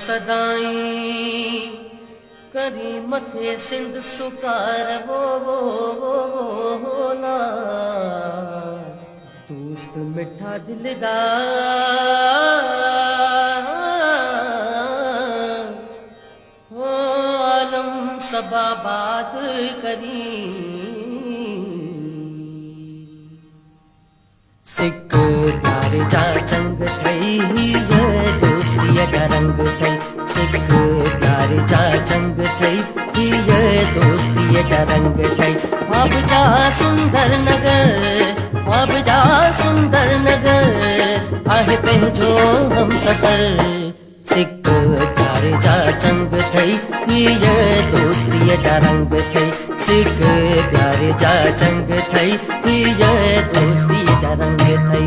सदाई करी मथे सिंध सुकार बोला दोस्त मिठा दिलदार हो आलम सबाबाद करी सिक प्यार जा चंग थई ये दोस्ती जा रंग थई सिक प्यार जा चंग थई ये दोस्ती जा रंग थई अब जा सुंदर नगर अब जा सुंदर नगर आहे पंहिंजो हम सफर सिक प्यार जा चंग थई ये दोस्ती जा रंग थई सिक प्यार जा चंग थई ये दोस्ती जा रंग थई।